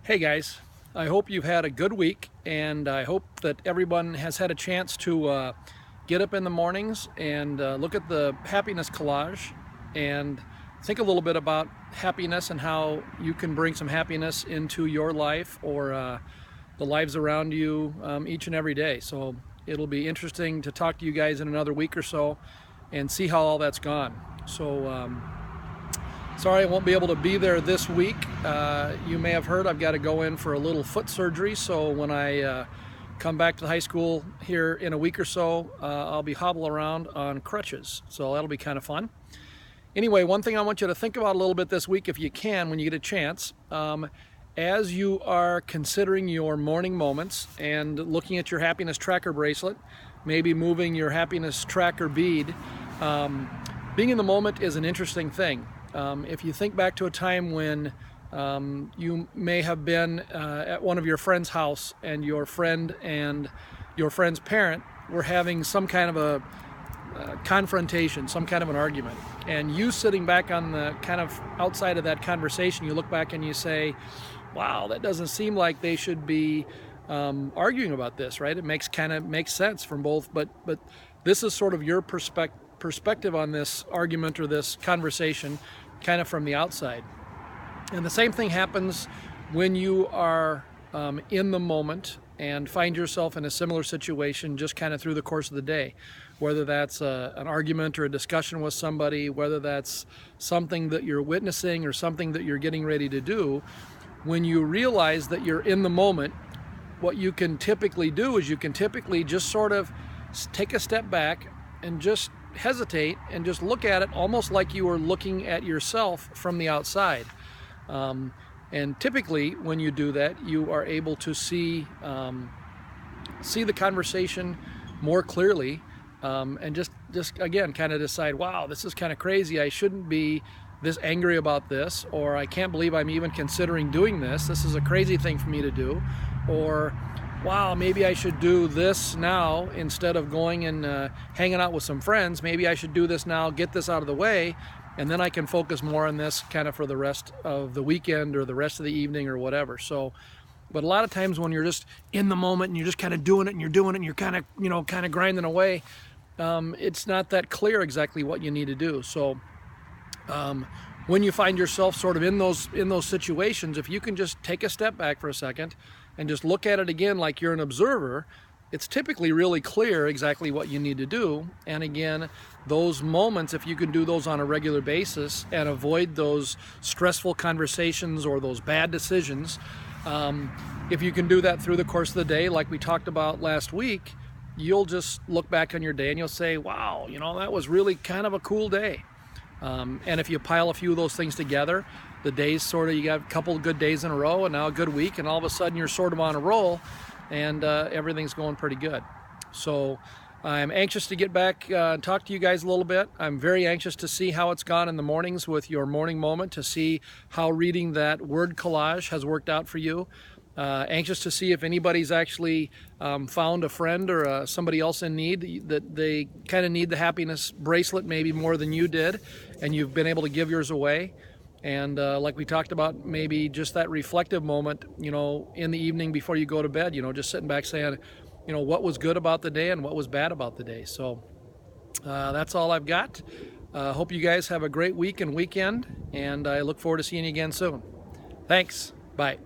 Hey guys, I hope you've had a good week, and I hope that everyone has had a chance to get up in the mornings and look at the happiness collage and think a little bit about happiness and how you can bring some happiness into your life or the lives around you each and every day. So it'll be interesting to talk to you guys in another week or so and see how all that's gone. So sorry I won't be able to be there this week. You may have heard I've got to go in for a little foot surgery, so when I come back to the high school here in a week or so, I'll be hobbling around on crutches, so that'll be kind of fun. Anyway, one thing I want you to think about a little bit this week, if you can, when you get a chance, as you are considering your morning moments and looking at your happiness tracker bracelet, maybe moving your happiness tracker bead, being in the moment is an interesting thing. If you think back to a time when you may have been at one of your friend's house and your friend's parent were having some kind of a confrontation, some kind of an argument, and you sitting back on the kind of outside of that conversation, you look back and you say, wow, that doesn't seem like they should be arguing about this, right? It makes sense from both, but this is sort of your perspective on this argument or this conversation kind of from the outside. And the same thing happens when you are in the moment and find yourself in a similar situation just kind of through the course of the day, whether that's an argument or a discussion with somebody, whether that's something that you're witnessing or something that you're getting ready to do. When you realize that you're in the moment, what you can typically do is you can typically just sort of take a step back and just hesitate and just look at it almost like you were looking at yourself from the outside. And typically when you do that, you are able to see the conversation more clearly, and just again kind of decide, wow, this is kind of crazy. I shouldn't be this angry about this, or I can't believe I'm even considering doing this. This is a crazy thing for me to do. Or wow, maybe I should do this now instead of going and hanging out with some friends. Maybe I should do this now, get this out of the way, and then I can focus more on this kind of for the rest of the weekend or the rest of the evening or whatever. So, but a lot of times when you're just in the moment and you're just kind of doing it and you're kind of grinding away, it's not that clear exactly what you need to do. So when you find yourself sort of in those situations, if you can just take a step back for a second and just look at it again like you're an observer, it's typically really clear exactly what you need to do. And again, those moments, if you can do those on a regular basis and avoid those stressful conversations or those bad decisions, if you can do that through the course of the day, like we talked about last week, you'll just look back on your day and you'll say, wow, that was really kind of a cool day. And if you pile a few of those things together, the days you got a couple of good days in a row and now a good week, and all of a sudden you're sort of on a roll and everything's going pretty good. So I'm anxious to get back and talk to you guys a little bit. I'm very anxious to see how it's gone in the mornings with your morning moment, to see how reading that word collage has worked out for you. Anxious to see if anybody's actually found a friend or somebody else in need, that they kind of need the happiness bracelet maybe more than you did, and you've been able to give yours away. And like we talked about, maybe just that reflective moment, in the evening before you go to bed, just sitting back saying, what was good about the day and what was bad about the day. So that's all I've got. Hope you guys have a great week and weekend, and I look forward to seeing you again soon. Thanks. Bye.